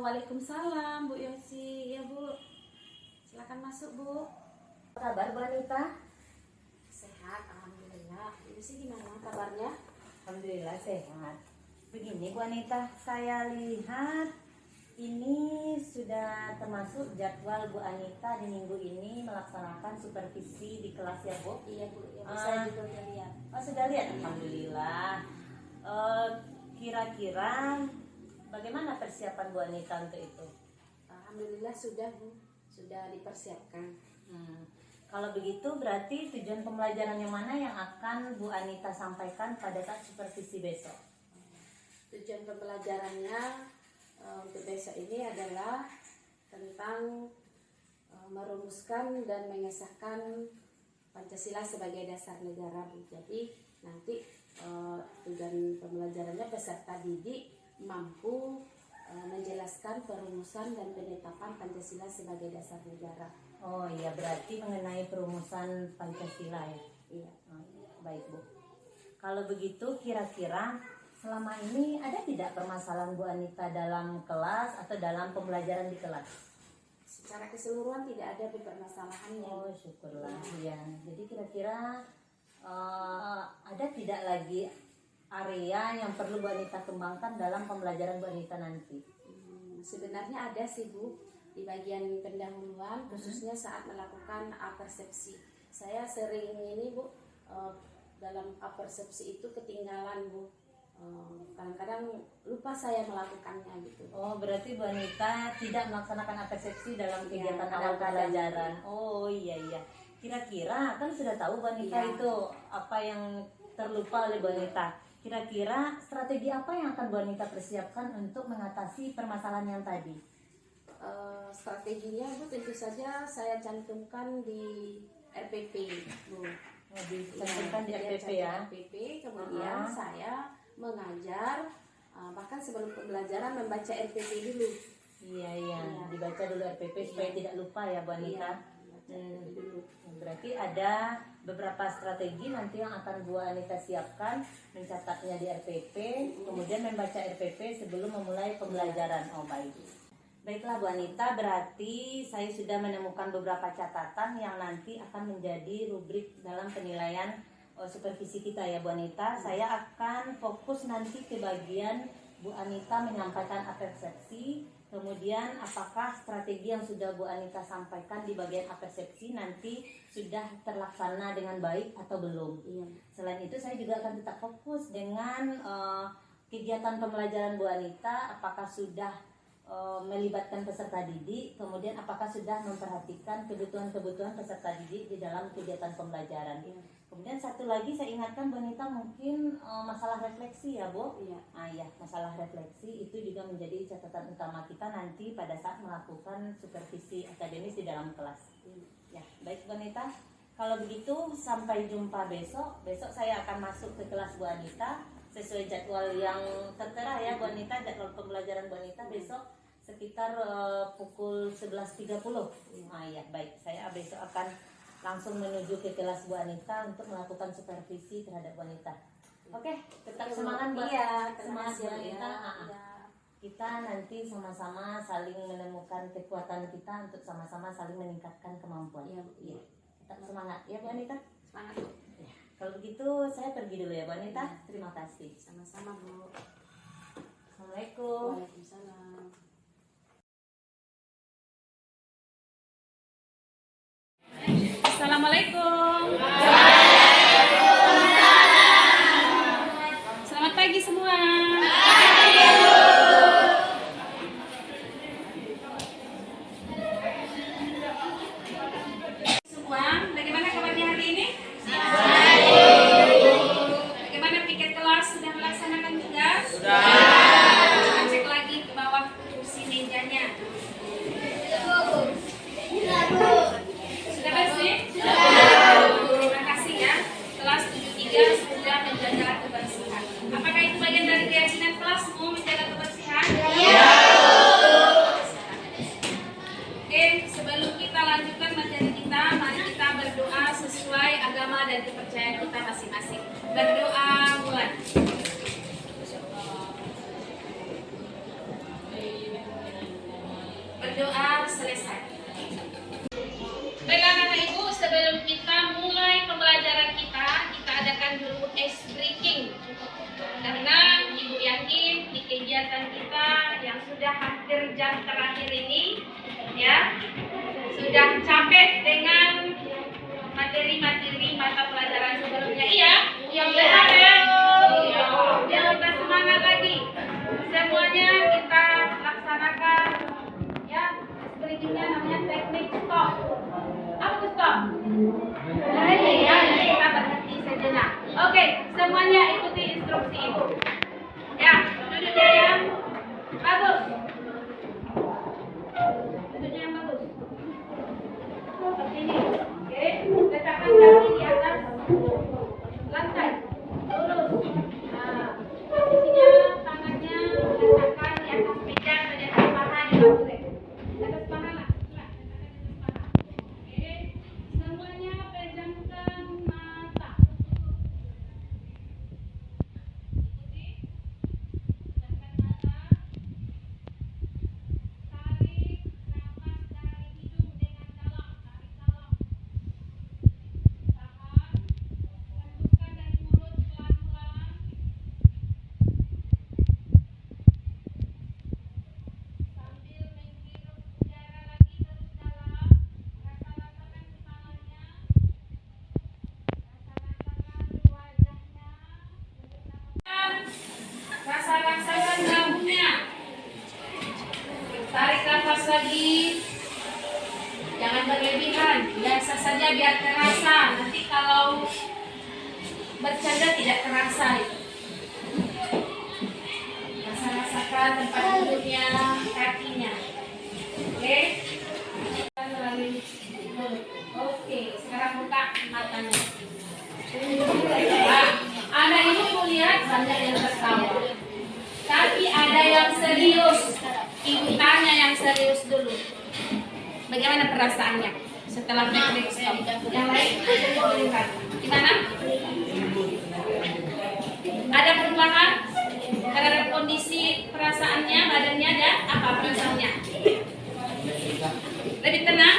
Waalaikumsalam Bu Yosi. Ya Bu, silakan masuk Bu. Apa kabar Bu Anita? Sehat, alhamdulillah. Bu Yosi gimana kabarnya? Alhamdulillah sehat. Begini Bu Anita, saya lihat ini sudah termasuk jadwal Bu Anita di minggu ini melaksanakan supervisi di kelas ya Bu? Iya Bu, ya, Bu saya juga udah lihat. Oh sudah lihat? Alhamdulillah. Kira-kira bagaimana persiapan Bu Anita untuk itu? Alhamdulillah sudah Bu, sudah dipersiapkan. Kalau begitu berarti tujuan pembelajaran yang mana yang akan Bu Anita sampaikan pada saat supervisi besok? Tujuan pembelajarannya untuk besok ini adalah tentang merumuskan dan mengesahkan Pancasila sebagai dasar negara Bu. Jadi nanti tujuan pembelajarannya peserta didik mampu menjelaskan perumusan dan penetapan Pancasila sebagai dasar negara. Oh iya, berarti mengenai perumusan Pancasila ya? Iya. Oh, baik Bu. Kalau begitu kira-kira selama ini ada tidak permasalahan Bu Anita dalam kelas atau dalam pembelajaran di kelas? Secara keseluruhan tidak ada permasalahannya. Oh syukurlah ya. Jadi kira-kira ada tidak lagi area yang perlu Bu Anita kembangkan dalam pembelajaran Bu Anita nanti? Sebenarnya ada sih Bu, di bagian pendahuluan khususnya saat melakukan apersepsi. Saya sering ini Bu, dalam apersepsi itu ketinggalan Bu. Kadang-kadang lupa saya melakukannya gitu. Oh berarti Bu Anita tidak melaksanakan apersepsi dalam kegiatan Ya, awal pembelajaran. Oh iya. Kira-kira kan sudah tahu Bu Anita Ya. itu apa yang terlupa oleh Bu Anita. Kira-kira strategi apa yang akan Bu Anita persiapkan untuk mengatasi permasalahan yang tadi? Strateginya Bu tentu saja saya cantumkan di RPP Bu. Dicantumkan di RPP ya. RPP, kemudian saya mengajar bahkan sebelum pembelajaran membaca RPP dulu. Iya. Dibaca dulu RPP supaya tidak lupa ya Bu Anita. Dulu. Berarti ada beberapa strategi nanti yang akan Bu Anita siapkan, mencatatnya di RPP, kemudian membaca RPP sebelum memulai pembelajaran. Oh baik. Baiklah Bu Anita, berarti saya sudah menemukan beberapa catatan yang nanti akan menjadi rubrik dalam penilaian supervisi kita ya Bu Anita. Saya akan fokus nanti ke bagian Bu Anita menyampaikan apersepsi, kemudian apakah strategi yang sudah Bu Anita sampaikan di bagian apersepsi nanti sudah terlaksana dengan baik atau belum. Iya. Selain itu saya juga akan tetap fokus dengan kegiatan pembelajaran Bu Anita, apakah sudah melibatkan peserta didik, kemudian apakah sudah memperhatikan kebutuhan-kebutuhan peserta didik di dalam kegiatan pembelajaran. Kemudian satu lagi saya ingatkan Bu Anita mungkin masalah refleksi ya Bu. Iya. Masalah refleksi itu juga menjadi catatan utama kita nanti pada saat melakukan supervisi akademis di dalam kelas. Ya, baik Bu Anita. Kalau begitu sampai jumpa besok. Besok saya akan masuk ke kelas Bu Anita sesuai jadwal yang tertera ya Bu Anita. Jadwal pembelajaran Bu Anita besok sekitar pukul 11.30. Ya, baik. Saya besok akan langsung menuju ke kelas Bu Anita untuk melakukan supervisi terhadap Bu Anita. Oke, tetap semangat Bu. Semangat Bu Anita. Kita nanti sama-sama saling menemukan kekuatan kita untuk sama-sama saling meningkatkan kemampuan. Iya. Tetap semangat ya Bu Anita. Semangat Bu. Ya. Kalau begitu saya pergi dulu ya Bu Anita. Terima kasih. Sama-sama Bu. Assalamualaikum. Waalaikumsalam. Assalamualaikum. Selamat pagi semua. Semua, bagaimana kabarnya hari ini? Bagaimana piket kelas sudah melaksanakan tugas? Sudah. Cek lagi ke bawah hampir jam terakhir ini ya sudah capek dengan materi-materi mata pelajaran sebelumnya. Iya, yang benar ya. Iya, biar kita semangat lagi. Semuanya kita laksanakan ya. Berikutnya namanya teknik stop. Apa itu stop? Ya, kita berhenti sejenak. Oke, semuanya ikuti instruksi ibu. Ya, duduknya yang bagus. Duduknya yang bagus. Seperti ini. Oke, letakkan kaki di atas lantai. Lurus. Nah, posisinya tangannya letakkan di atas meja dan di atas paha di boleh. Di atas paha lah. Letakkan di atas paha. Oke, semuanya pejamkan mata. Ikuti. Pejamkan mata. Tarik nafas dari hidung dengan dalam. Tarik dalam. Tahan. Hembuskan dari mulut pelan-pelan. Sambil menghirup udara lagi terus dalam. Rasa-rasakan kepalanya. Rasa-rasakan wajahnya. Rasa-rasakan dagunya. Tarik nafas lagi. Jangan berlebihan. Biasa saja biar terasa. Nanti kalau bercanda tidak terasa. Rasa-rasakan tempat duduknya, kakinya. Oke. Kita melalui mulut. Oke. Sekarang buka matanya. Nah, ada ibu lihat banyak yang tertawa. Tapi ada yang serius. Ibu tanya yang serius dulu. Bagaimana perasaannya setelah teknik stop? Yang lain lihat. Gimana? Ada perubahan terhadap kondisi perasaannya, badannya, ada apa perasaannya? Lebih tenang?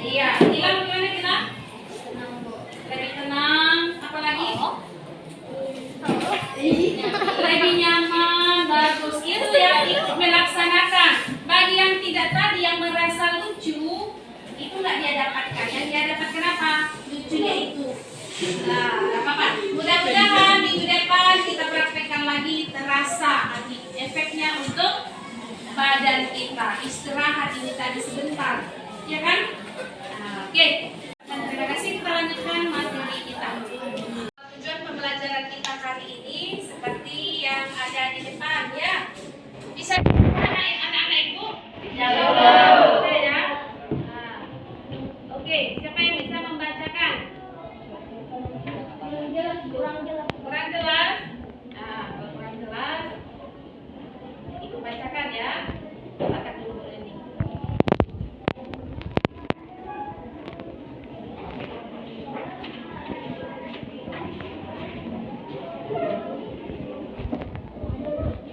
Iya. Hilang gimana kita? Lebih tenang. Apa lagi? Lebih nyaman, bagus. Itu ya, ikut melaksanakan. Bagi yang tidak tadi yang merasa lucu, itu nggak dia dapatkan. Yang dia dapatkan apa? Lucunya itu. Nah, nggak apa-apa. Mudah-mudahan minggu depan kita praktekkan lagi, terasa nanti efeknya untuk badan kita. Istirahat ini tadi sebentar, ya kan? Nah, oke. Dan terima kasih, kita lanjutkan materi kita. Tujuan pembelajaran kita kali ini seperti yang ada di depan ya. Bisa anak-anak ibu? Jawab. Bisa ya. Nah, oke, siapa yang bisa membacakan? Kurang jelas? Nah, kalau kurang jelas, ibu bacakan ya. Angkat dulu ini.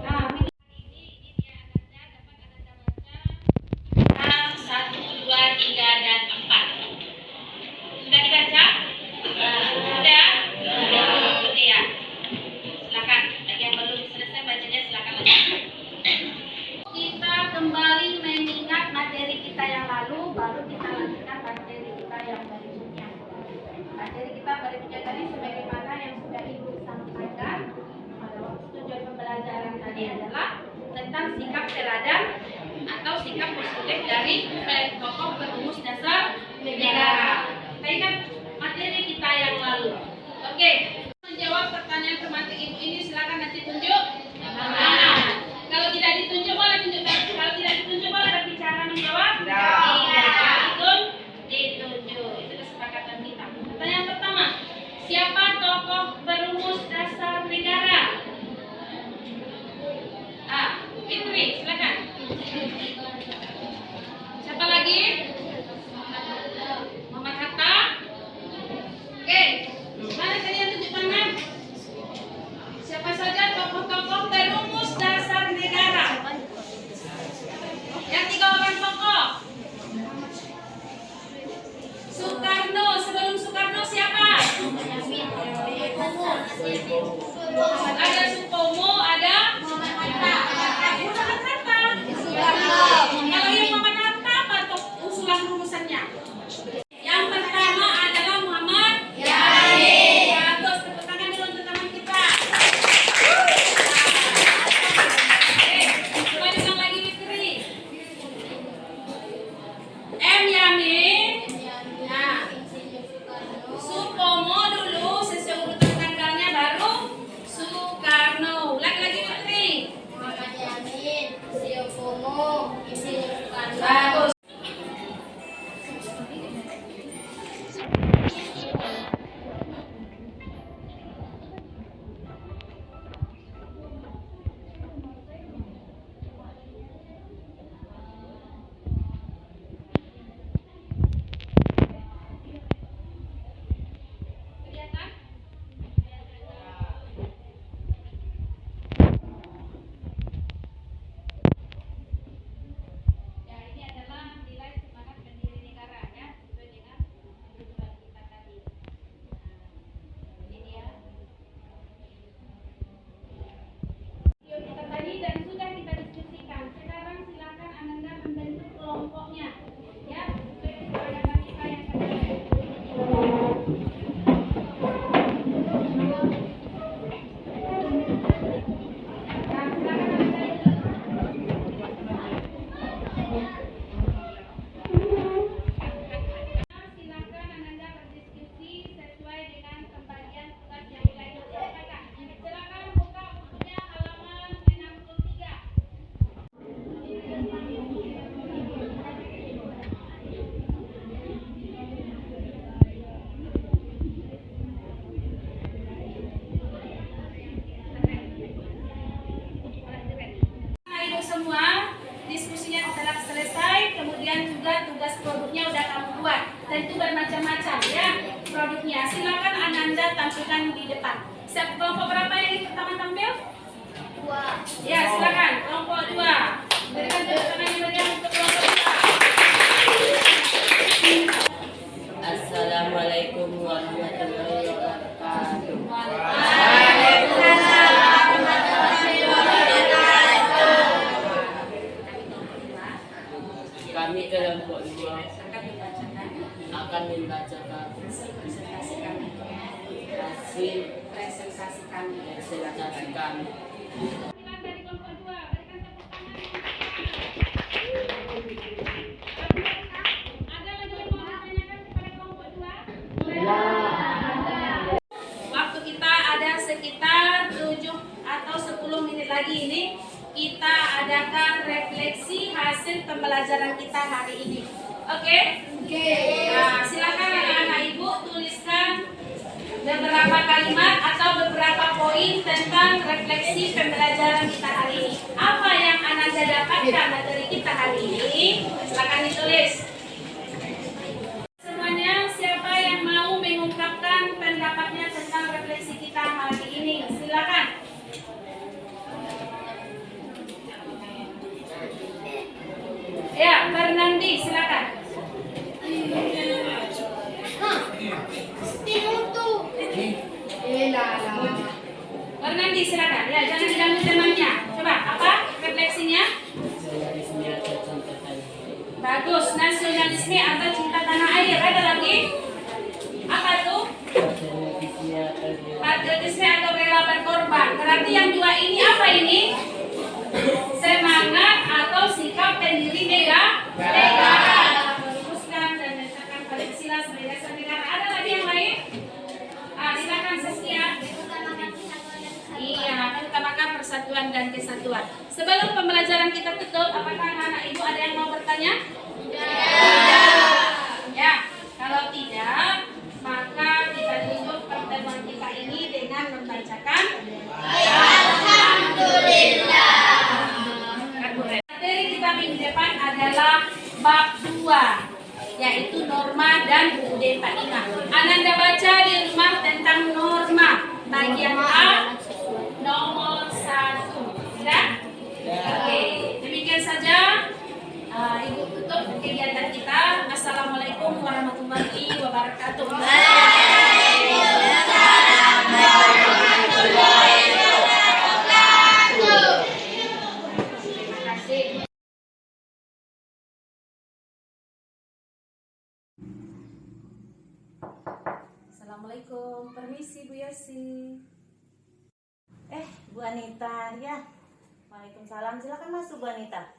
Nah, ini dia anaknya, dapat Anda baca 1, 2, 3, dan 4. Sudah dibaca? Sudah? Ya. Silakan. Bagi yang belum selesai bacanya silakan lanjutkan. Kita kembali mengingat materi kita yang lalu, baru kita lanjutkan materi kita yang berikutnya. Materi kita berikutnya tadi sebagaimana yang sudah Ibu sampaikan pada waktu tujuan pembelajaran tadi adalah tentang sikap teladan atau sikap positif dari tokoh perumus dasar negara. Kita ingat materi kita yang lalu. Oke, menjawab pertanyaan tematik ibu ini silakan nanti tunjuk. Kalau tidak ditunjuk boleh tunjuk. Kalau tidak ditunjuk boleh berbicara menjawab. Tidak. Ditunjuk. Itu kesepakatan kita. Pertanyaan pertama, siapa tokoh perumus dasar negara? Fitri, silakan. Siapa lagi? Bagus. Kelihatan? Ya, ini adalah nilai semangat pendiri negara ya, sesuai dengan tujuan kita tadi. Nah, ini dia. Video kita tadi dan sudah kita diskusikan. Sekarang silakan Ananda membentuk kelompoknya, ya, sesuai kesepakatan kita yang kemarin. Nah, silakan Ananda. Silakan Ananda berdiskusi sesuai dengan pembagian tugas yang telah disampaikan. Silakan buka bukunya halaman 63. Nah, ibu semua, diskusinya telah selesai, kemudian juga tugas produknya udah kamu buat, dan itu bermacam-macam ya produknya. Silakan Ananda tampilkan di depan. Siap, kelompok berapa yang pertama tampil? 2. Ya, silakan kelompok 2. Berikan tepuk tangan yang meriah untuk kelompok 2. Assalamualaikum warahmatullahi wabarakatuh. Kami kelompok 2 akan membacakan hasil Presentasi kami. presentasi kami. Silakan dari kelompok 2, berikan tepuk tangan. Ada lagi yang mau ditanyakan kepada kelompok 2? Waktu kita ada sekitar 7 atau 10 menit lagi ini, kita adakan refleksi hasil pembelajaran kita hari ini. Oke? Nah, silakan anak-anak ibu tuliskan beberapa kalimat atau beberapa poin tentang refleksi pembelajaran kita hari ini. Apa yang Ananda dapatkan dari kita hari ini? Silakan ditulis. Semuanya, siapa yang mau mengungkapkan pendapatnya tentang refleksi kita hari ini? Silakan. Ya, Fernandi, silakan. Fernandi, silakan. Ya, jangan diganggu temannya. Coba, apa refleksinya? Nasionalisme atau cinta tanah air. Bagus, nasionalisme atau cinta tanah air. Ada lagi? Apa tuh? Patriotisme atau Patriotisme atau rela berkorban. Berarti yang dua ini apa ini? Semangat atau sikap pendiri negara. Merumuskan dan menetapkan Pancasila sebagai dasar negara. Ada lagi yang lain? Silakan Saskia. Iya, akan utamakan persatuan dan kesatuan. Sebelum pembelajaran kita tutup, apakah anak-anak ibu ada yang mau bertanya? Ya, kalau tidak, maka kita tutup pertemuan kita ini dengan membacakan materi kita minggu depan adalah bab 2, yaitu norma dan UUD 45. Ananda baca di rumah tentang norma bagian A nomor 1. Sudah? Oke, demikian saja. Ibu tutup kegiatan kita. Assalamualaikum warahmatullahi wabarakatuh. Terima kasih. Assalamualaikum, permisi Bu Yosi. Bu Anita, ya. Waalaikumsalam. Silakan masuk Bu Anita.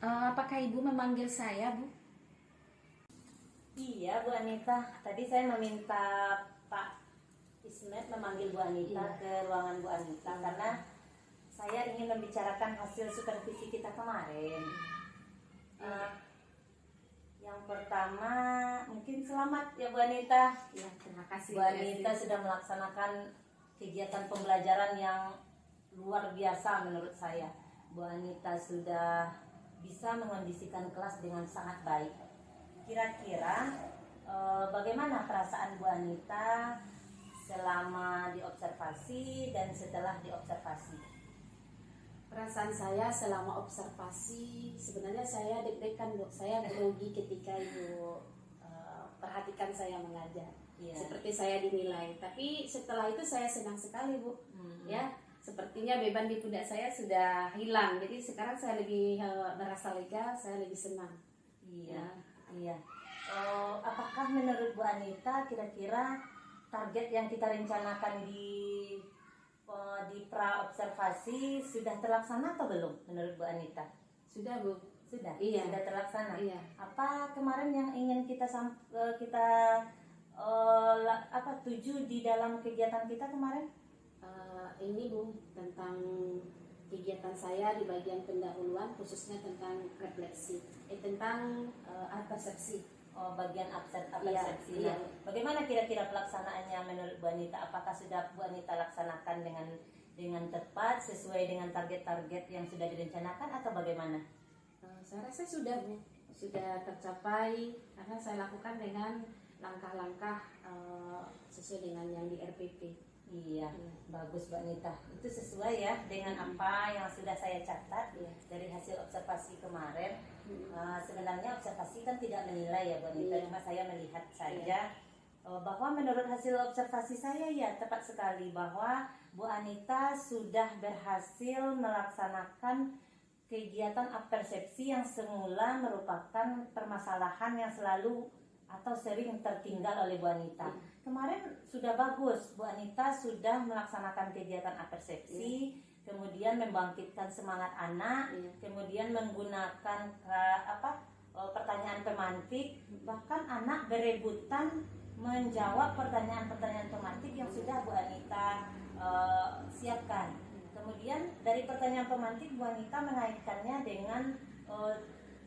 Apakah Ibu memanggil saya, Bu? Iya Bu Anita, tadi saya meminta Pak sebenarnya memanggil Bu Anita Iya. ke ruangan Bu Anita karena saya ingin membicarakan hasil supervisi kita kemarin. Yang pertama mungkin selamat ya Bu Anita. Ya, terima kasih. Bu Anita sudah melaksanakan kegiatan pembelajaran yang luar biasa menurut saya. Bu Anita sudah bisa mengondisikan kelas dengan sangat baik. Kira-kira bagaimana perasaan Bu Anita selama diobservasi dan setelah diobservasi? Perasaan saya selama observasi, sebenarnya saya deg-degan Bu. Saya grogi ketika Ibu perhatikan saya mengajar. Iya. Seperti saya dinilai. Tapi setelah itu saya senang sekali Bu. Ya, sepertinya beban di pundak saya sudah hilang. Jadi sekarang saya lebih merasa lega, saya lebih senang. Iya, iya. Apakah menurut Bu Anita kira-kira target yang kita rencanakan di pra observasi sudah terlaksana atau belum menurut Bu Anita? Sudah Bu. Sudah, Iya. sudah terlaksana. Iya. Apa kemarin yang ingin kita tuju di dalam kegiatan kita kemarin? Ini Bu, tentang kegiatan saya di bagian pendahuluan, khususnya tentang refleksi, tentang persepsi. Bagian persepsi. Iya. Nah, bagaimana kira-kira pelaksanaannya menurut Bu Anita? Apakah sudah Bu Anita laksanakan dengan tepat sesuai dengan target-target yang sudah direncanakan atau bagaimana? Saya rasa sudah Bu, sudah tercapai karena saya lakukan dengan langkah-langkah sesuai dengan yang di RPP. Iya, bagus Bu Anita. Itu sesuai ya dengan apa yang sudah saya catat dari hasil observasi kemarin. Sebenarnya observasi kan tidak menilai ya Bu Anita, cuma saya melihat saja bahwa menurut hasil observasi saya ya tepat sekali bahwa Bu Anita sudah berhasil melaksanakan kegiatan apersepsi yang semula merupakan permasalahan yang selalu atau sering tertinggal oleh Bu Anita. Kemarin sudah bagus, Bu Anita sudah melaksanakan kegiatan apersepsi, kemudian membangkitkan semangat anak, kemudian menggunakan pertanyaan pemantik, bahkan anak berebutan menjawab pertanyaan-pertanyaan pemantik yang sudah Bu Anita siapkan. Kemudian dari pertanyaan pemantik Bu Anita mengaitkannya dengan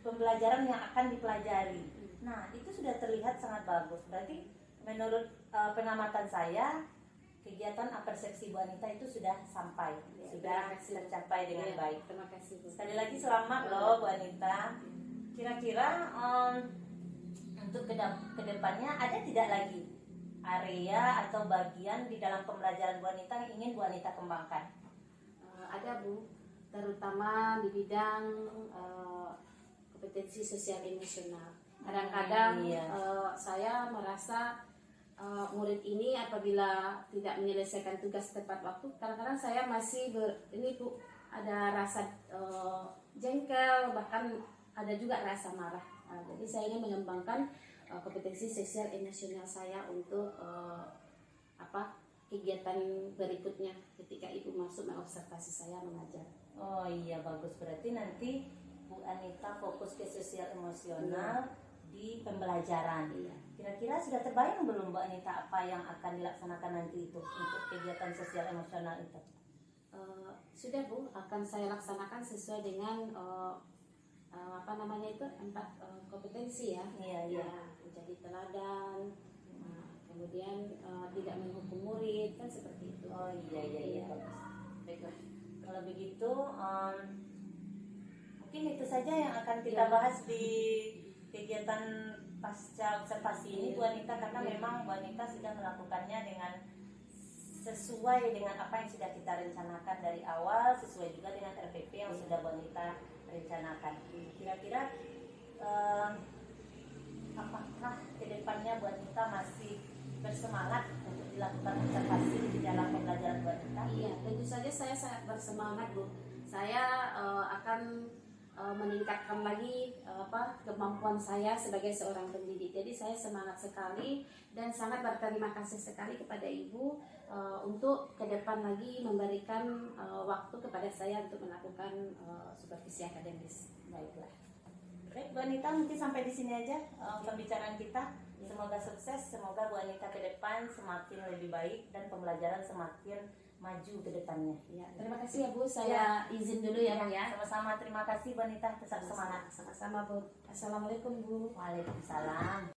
pembelajaran yang akan dipelajari. Nah, itu sudah terlihat sangat bagus. Berarti menurut pengamatan saya kegiatan apersepsi Bu Anita itu sudah sampai, sudah tercapai dengan baik. Terima kasih Bu. Sekali lagi selamat loh Bu Anita. Kira-kira untuk kedepannya ada tidak lagi area atau bagian di dalam pembelajaran Bu Anita yang ingin Bu Anita kembangkan? Ada Bu, terutama di bidang kompetensi sosial emosional. Kadang-kadang saya merasa murid ini apabila tidak menyelesaikan tugas tepat waktu, kadang-kadang saya masih ini Bu, ada rasa jengkel, bahkan ada juga rasa marah. Jadi saya ingin mengembangkan kompetensi sosial emosional saya untuk kegiatan berikutnya ketika Ibu masuk mengobservasi saya mengajar. Oh iya, bagus. Berarti nanti Bu Anita fokus ke sosial emosional di pembelajaran. Kira-kira sudah terbayang belum Bu Anita apa yang akan dilaksanakan nanti itu untuk kegiatan sosial emosional itu? Sudah Bu, akan saya laksanakan sesuai dengan kompetensi ya. Iya. Menjadi teladan, kemudian tidak menghukum murid, kan seperti itu. Oh iya, bagus. Baiklah. Kalau begitu mungkin itu saja yang akan kita bahas di kegiatan pasca observasi ini Bu Anita, karena memang Bu Anita sudah melakukannya dengan sesuai dengan apa yang sudah kita rencanakan dari awal, sesuai juga dengan RPP yang sudah Bu Anita rencanakan. Kira-kira apakah kedepannya Bu Anita masih bersemangat untuk dilakukan observasi di dalam pembelajaran Bu Anita? Iya, tentu saja saya sangat bersemangat Bu. Saya akan meningkatkan lagi kemampuan saya sebagai seorang pendidik. Jadi saya semangat sekali dan sangat berterima kasih sekali kepada Ibu untuk ke depan lagi memberikan waktu kepada saya untuk melakukan supervisi akademis. Baiklah. Baik Bu Anita, mungkin sampai di sini aja pembicaraan kita. Semoga sukses, semoga Bu Anita ke depan semakin lebih baik dan pembelajaran semakin maju ke depannya. Ya, terima kasih ya Bu, saya izin dulu ya Bu ya. Sama-sama, terima kasih Bu Anita, tetap semangat. Sama-sama Bu. Assalamualaikum Bu. Waalaikumsalam.